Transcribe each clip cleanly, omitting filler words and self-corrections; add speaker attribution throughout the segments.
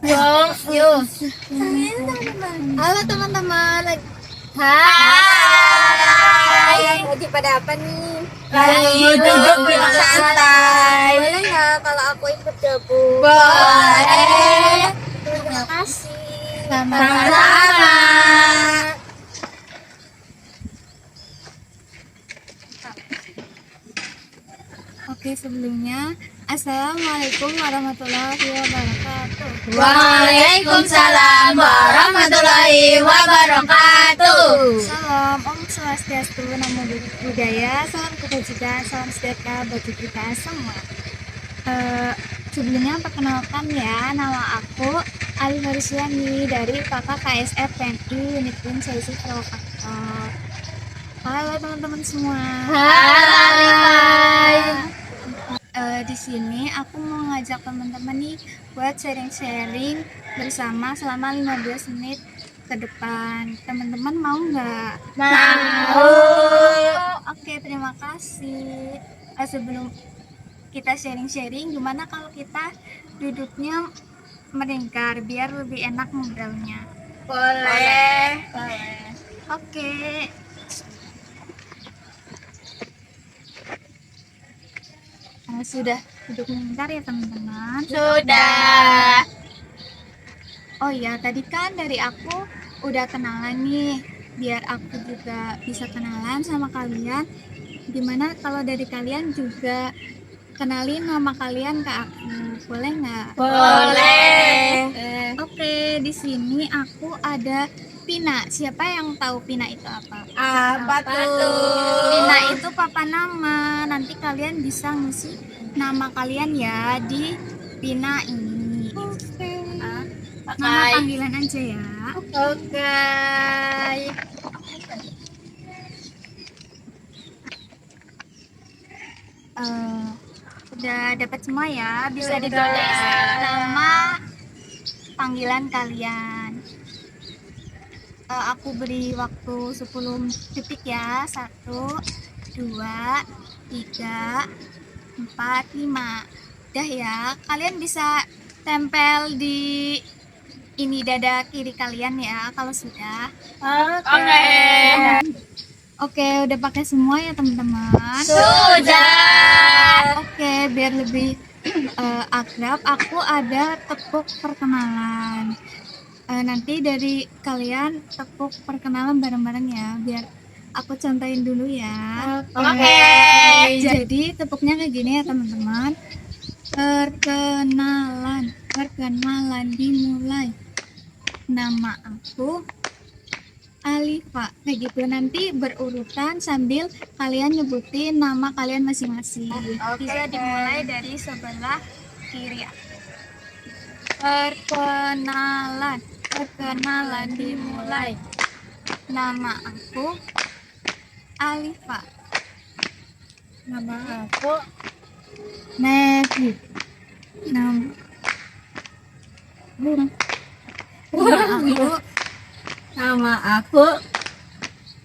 Speaker 1: Yuk.
Speaker 2: Halo teman-teman.
Speaker 1: Hai.
Speaker 2: Lagi pada apa nih?
Speaker 1: Lagi duduk di santai.
Speaker 2: Boleh nggak kalau aku ikut gabung?
Speaker 1: Boleh.
Speaker 2: Terima kasih.
Speaker 1: Sama-sama.
Speaker 2: Oke, sebelumnya Assalamualaikum warahmatullahi wabarakatuh.
Speaker 1: Waalaikumsalam warahmatullahi wabarakatuh.
Speaker 2: Salam Om Swastiastu, Namo Buddhaya, salam kebajikan, salam sejahtera bagi kita semua. Sebelumnya perkenalkan ya, nama aku Ali Farisiani dari Kakak KSF PNI Unit Bin Sesi Provokator. Halo teman-teman semua.
Speaker 1: Hai.
Speaker 2: Di sini aku mau ngajak teman-teman nih buat sharing-sharing bersama selama 15 menit ke depan. Teman-teman mau nggak?
Speaker 1: Mau.
Speaker 2: Oke, terima kasih. Sebelum kita sharing-sharing, gimana kalau kita duduknya melingkar biar lebih enak ngobrolnya?
Speaker 1: Boleh.
Speaker 2: Oke. Sudah duduk melingkar ya teman-teman?
Speaker 1: Sudah.
Speaker 2: Oh iya, tadi kan dari aku udah kenalan nih, biar aku juga bisa kenalan sama kalian. Gimana kalau dari kalian juga kenalin nama kalian ke aku, boleh nggak?
Speaker 1: Boleh.
Speaker 2: Oke, di sini aku ada Pina. Siapa yang tahu Pina itu apa?
Speaker 1: Apa tuh?
Speaker 2: Pina itu papan nama. Nanti kalian bisa ngisi nama kalian ya di Pina ini. Nama panggilan aja ya.
Speaker 1: Oke.
Speaker 2: Udah dapat semua ya, bisa
Speaker 1: Sudah.
Speaker 2: ditulis nama panggilan kalian. Aku beri waktu 10 detik ya. 1, 2, 3, 4, 5. Udah ya, kalian bisa tempel di ini dada kiri kalian ya kalau sudah.
Speaker 1: Oke.
Speaker 2: Oke, udah pakai semua ya teman-teman.
Speaker 1: Sudah.
Speaker 2: Oke, biar lebih akrab, aku ada tepuk perkenalan. Nanti dari kalian tepuk perkenalan bareng-bareng ya, biar aku contohin dulu ya.
Speaker 1: Oke.
Speaker 2: Jadi tepuknya kayak gini ya teman-teman. Perkenalan dimulai. Nama aku Alifa, kayak gitu. Nanti berurutan sambil kalian nyebutin nama kalian masing-masing.
Speaker 1: Oke.
Speaker 2: Bisa dimulai dari sebelah kiri. Perkenalan dimulai. Nama aku Alifa.
Speaker 1: Nama aku
Speaker 2: Nevi.
Speaker 1: Nama aku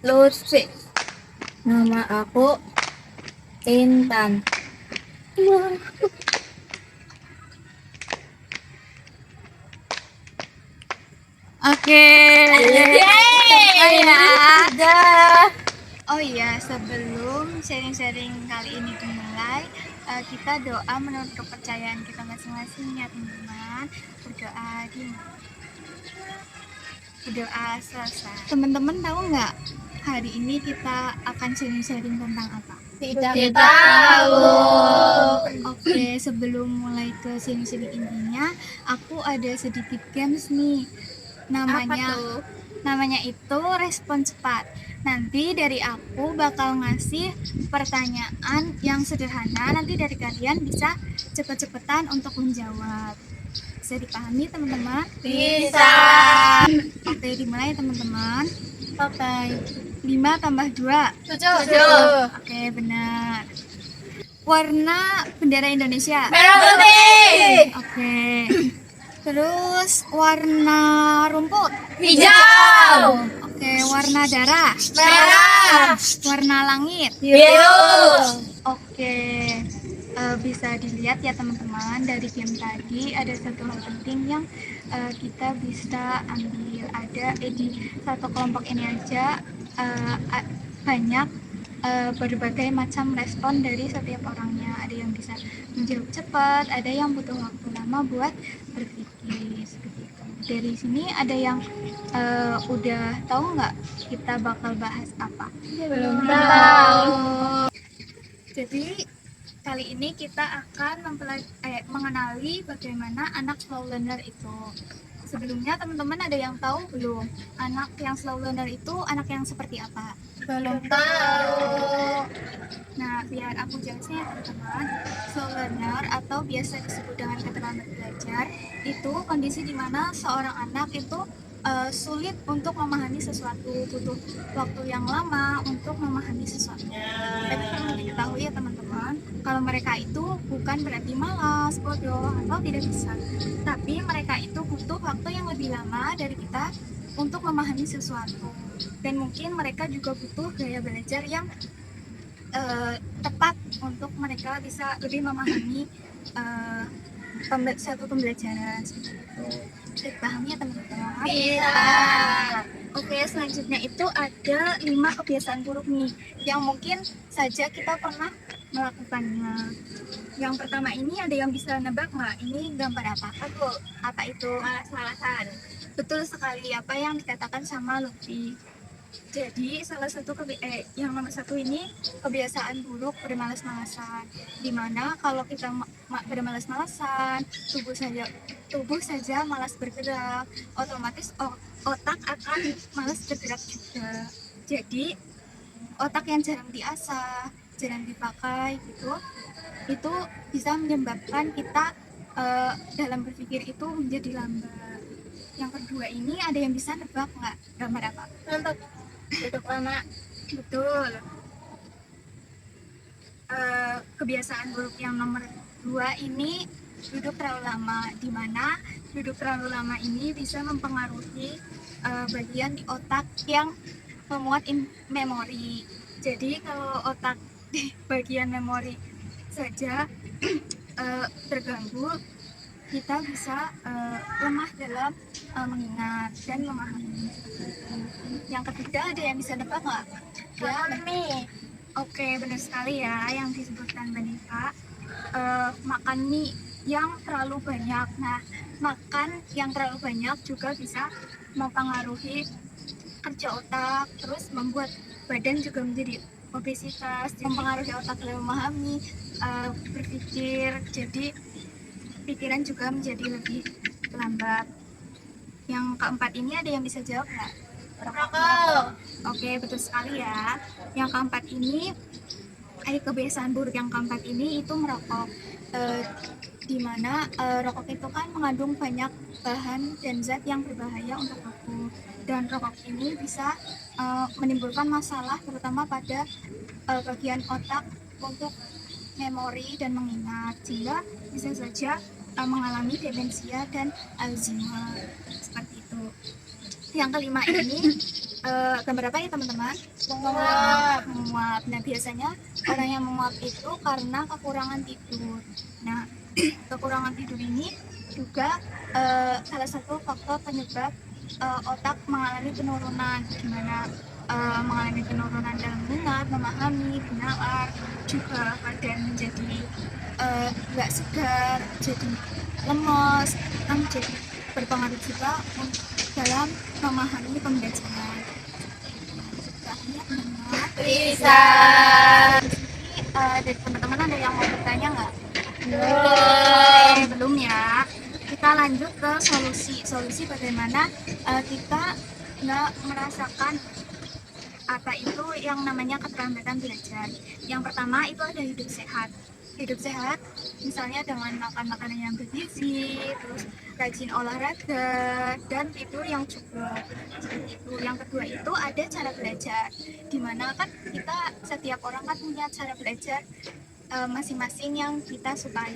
Speaker 1: Lucy. Nama aku Intan.
Speaker 2: Oke.
Speaker 1: Yeay.
Speaker 2: Oh iya, sebelum sharing-sharing kali ini dimulai, kita doa menurut kepercayaan kita masing-masing ya teman-teman. Berdoa selesai. Teman-teman tahu nggak hari ini kita akan sharing-sharing tentang apa?
Speaker 1: Tidak tahu.
Speaker 2: Oke, sebelum mulai ke sharing-sharing intinya, aku ada sedikit games nih. Namanya itu respon cepat. Nanti dari aku bakal ngasih pertanyaan yang sederhana. Nanti dari kalian bisa cepet-cepetan untuk menjawab. Bisa dipahami teman-teman?
Speaker 1: Bisa.
Speaker 2: Oke, dimulai teman-teman. Oke, 5 tambah 2.
Speaker 1: 7.
Speaker 2: Oke, benar. Warna bendera Indonesia.
Speaker 1: Merah putih.
Speaker 2: Oke. Terus warna rumput.
Speaker 1: Hijau.
Speaker 2: Oke, warna darah.
Speaker 1: Merah.
Speaker 2: Warna langit.
Speaker 1: Biru.
Speaker 2: Oke. Bisa dilihat ya teman-teman, dari game tadi ada satu hal penting yang kita bisa ambil di satu kelompok ini aja banyak berbagai macam respon dari setiap orangnya. Ada yang bisa menjawab cepat, ada yang butuh waktu lama buat berpikir seperti itu. Dari sini ada yang udah tahu nggak kita bakal bahas apa?
Speaker 1: Belum tahu.
Speaker 2: Jadi kali ini kita akan mengenali bagaimana anak slow learner itu. Sebelumnya teman-teman ada yang tahu belum? Anak yang slow learner itu anak yang seperti apa?
Speaker 1: Belum tahu.
Speaker 2: Nah, biar aku jelasin ya teman-teman. Slow learner atau biasa disebut dengan keterlambat belajar itu kondisi di mana seorang anak itu sulit untuk memahami sesuatu, butuh waktu yang lama untuk memahami sesuatu. Tapi perlu diketahui ya teman-teman, kalau mereka itu bukan berarti malas, bodoh, atau tidak bisa. Tapi mereka itu butuh waktu yang lebih lama dari kita untuk memahami sesuatu. Dan mungkin mereka juga butuh gaya belajar yang tepat untuk mereka bisa lebih memahami suatu pembelajaran seperti itu. Bisa dipahami ya teman-teman?
Speaker 1: Bisa.
Speaker 2: Oke, selanjutnya itu ada 5 kebiasaan buruk nih yang mungkin saja kita pernah melakukannya. Yang pertama ini ada yang bisa nebak nggak? Ini gambar apa? Apa itu?
Speaker 1: Malas-malasan.
Speaker 2: Betul sekali apa yang dikatakan sama Lutfi. Jadi yang nomor 1 ini kebiasaan buruk bermalas-malasan. Dimana kalau kita bermalas-malasan, tubuh saja malas bergerak, otomatis otak akan malas bergerak juga. Jadi otak yang jarang diasah, jarang dipakai gitu, itu bisa menyebabkan kita dalam berpikir itu menjadi lambat. Yang kedua ini ada yang bisa nebak nggak gambar apa?
Speaker 1: Untuk duduk lama.
Speaker 2: Betul. Kebiasaan buruk yang nomor 2 ini duduk terlalu lama, di mana duduk terlalu lama ini bisa mempengaruhi bagian di otak yang memuat memori. Jadi kalau otak di bagian memori saja terganggu, kita bisa lemah dalam mengingat dan memahami. Yang ketiga ada yang bisa nebak nggak?
Speaker 1: Ya, mie.
Speaker 2: Oke, benar sekali ya yang disebutkan Mbak Nisa. Makan mie yang terlalu banyak. Nah, makan yang terlalu banyak juga bisa mempengaruhi kerja otak, terus membuat badan juga menjadi obesitas, mempengaruhi otak dalam memahami, berpikir, jadi pikiran juga menjadi lebih lambat. Yang keempat ini ada yang bisa jawab nggak?
Speaker 1: Rokok.
Speaker 2: Oke, betul sekali ya. Yang keempat ini, kebiasaan buruk yang keempat ini itu merokok. Dimana rokok itu kan mengandung banyak bahan dan zat yang berbahaya untuk tubuh. Dan rokok ini bisa menimbulkan masalah terutama pada bagian otak untuk memori dan mengingat, sehingga bisa saja mengalami demensia dan Alzheimer seperti itu. Yang kelima ini gambar apa ya teman-teman? Menguap. Nah, biasanya orang yang menguap itu karena kekurangan tidur. Nah, kekurangan tidur ini juga salah satu faktor penyebab otak mengalami penurunan, dimana mengalami penurunan dalam minat, memahami, benalar, juga badan menjadi nggak segar, jadi lemas, kan jadi berpengaruh juga dalam memahami pembelajaran.
Speaker 1: Bisa.
Speaker 2: Dari teman-teman ada yang mau bertanya nggak?
Speaker 1: Belum.
Speaker 2: Belum ya. Kita lanjut ke solusi bagaimana kita nggak merasakan apa itu yang namanya keterlambatan belajar. Yang pertama itu ada hidup sehat. Hidup sehat misalnya dengan makan makanan yang bergizi, terus rajin olahraga, dan tidur yang cukup. Seperti itu. Yang kedua itu ada cara belajar, dimana kan setiap orang kan punya cara belajar masing-masing yang kita sukai,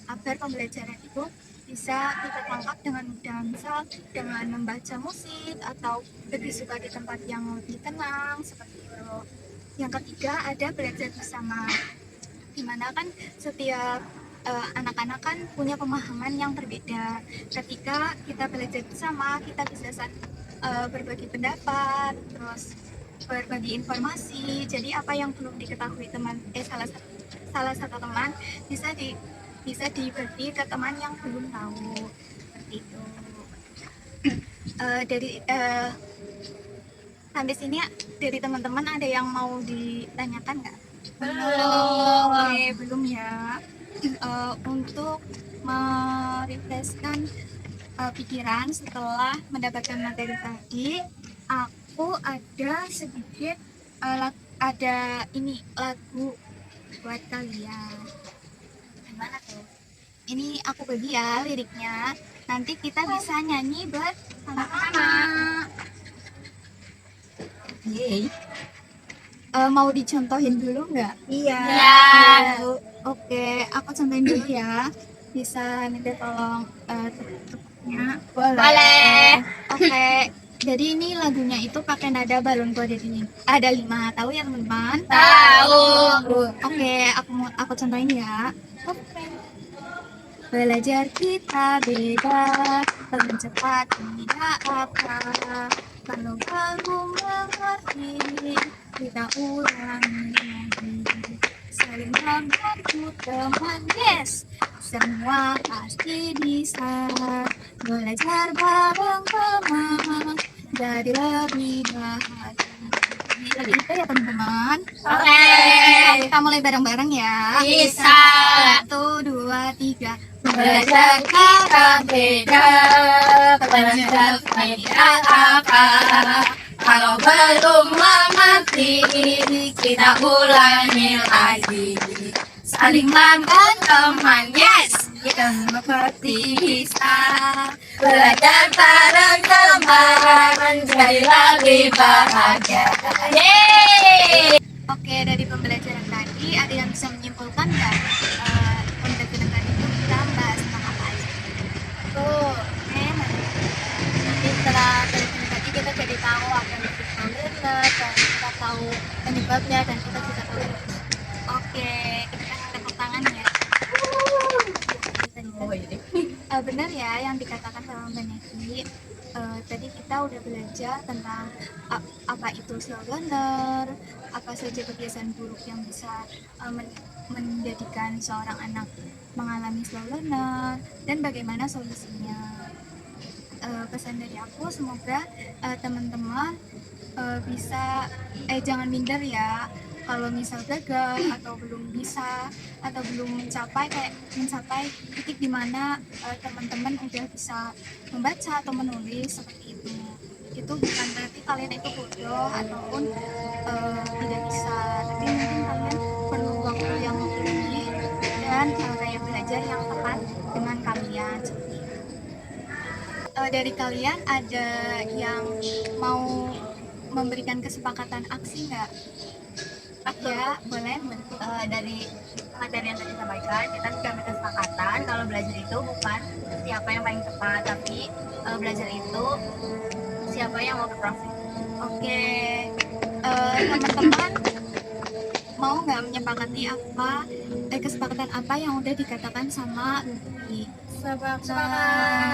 Speaker 2: agar pembelajaran itu bisa kita tangkap dengan mudah, misal dengan membaca musik atau lebih suka di tempat yang lebih tenang seperti itu. Yang ketiga ada belajar bersama, dimana kan setiap anak-anak kan punya pemahaman yang berbeda. Ketika kita belajar bersama, kita bisa berbagi pendapat, terus berbagi informasi. Jadi apa yang belum diketahui salah satu teman bisa dibagi ke teman yang belum tahu, seperti itu. Sampai sini dari teman-teman ada yang mau ditanyakan nggak?
Speaker 1: Belum.
Speaker 2: Oke, belum ya. Untuk merefreshkan pikiran setelah mendapatkan materi tadi, aku ada sedikit ada ini lagu buat kalian. Gimana tuh? Ini aku bagi ya liriknya. Nanti kita bisa nyanyi bersama-sama. Yeay. Mau dicontohin dulu nggak?
Speaker 1: Iya.
Speaker 2: Oke, aku contohin dulu ya. Bisa minta tolong tepuknya.
Speaker 1: Boleh.
Speaker 2: Oke, jadi ini lagunya itu pakai nada balon kode ini. Ada 5, tahu ya teman-teman?
Speaker 1: Tahu.
Speaker 2: Oke, aku contohin ya. Belajar kita beda, teman cepat tidak apa. Kalau kamu mengerti, kita ulangi lagi. Saling membantu teman, yes. Semua pasti bisa. Belajar bareng teman, jadi lebih bahagia. Jadi itu ya teman-teman.
Speaker 1: Oke.
Speaker 2: Kita mulai bareng-bareng ya.
Speaker 1: Bisa.
Speaker 2: 1, 2, 3.
Speaker 1: Belajar kita beda, belajar tidak apa. Kalau belum mengerti, kita ulangi lagi. Saling bantu teman, yes. Kita mengerti bisa. Belajar bareng teman, jadi lebih bahagia. Yeay.
Speaker 2: Oke, dari pembelajaran tadi ada yang bisa menyimpulkan nggak pembelajaran tadi itu kita bahas tentang apa aja? Tuh, jadi setelah pembelajaran tadi kita jadi tahu apa yang kita learner, dan kita tahu penyebabnya, dan kita juga tahu. Oke, kita tepuk tangan ya. Benar ya yang dikatakan sama Mbak Neki. Tadi kita udah belajar tentang apa itu slow learner, apa saja kebiasaan buruk yang bisa menjadikan seorang anak mengalami slow learner, dan bagaimana solusinya. Pesan dari aku, semoga teman-teman bisa jangan minder ya. Kalau misal gagal atau belum bisa atau belum mencapai titik di mana teman-teman udah bisa membaca atau menulis seperti itu bukan berarti kalian itu bodoh ataupun tidak bisa, tapi mungkin kalian perlu waktu yang lebih dan kayak belajar yang tepat dengan kalian seperti itu. Dari kalian ada yang mau memberikan kesepakatan aksi nggak? Ya, boleh.
Speaker 1: Dari materi yang tadi disampaikan, kita sudah kesepakatan kalau belajar itu bukan siapa yang paling cepat, tapi belajar itu siapa yang mau berproses.
Speaker 2: Oke, teman-teman mau nggak menyepakati kesepakatan apa yang udah dikatakan sama Lutfi?
Speaker 1: Sepakat.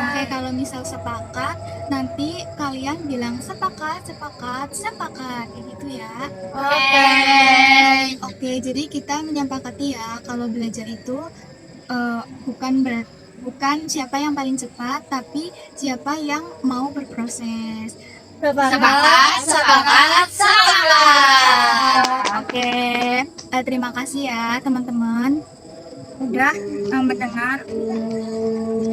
Speaker 2: Oke, kalau misal sepakat, nanti kalian bilang sepakat, kayak gitu ya. Oke, jadi kita menyepakati ya kalau belajar itu bukan siapa yang paling cepat, tapi siapa yang mau berproses.
Speaker 1: Sepakat.
Speaker 2: Oke, terima kasih ya teman-teman udah mendengar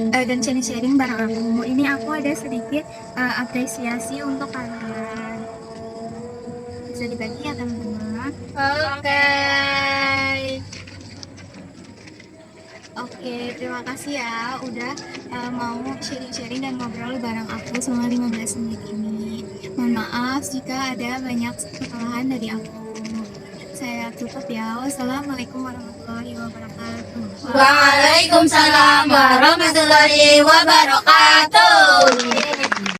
Speaker 2: dan sharing bareng aku. Ini aku ada sedikit apresiasi untuk kalian. Bisa dibagi ya teman-teman. Oke, terima kasih ya udah mau sharing dan ngobrol bareng aku selama 15 menit ini. Mohon maaf jika ada banyak kesalahan dari aku. Saya tutup ya. Wassalamualaikum warahmatullahi wabarakatuh.
Speaker 1: Waalaikumsalam warahmatullahi wabarakatuh.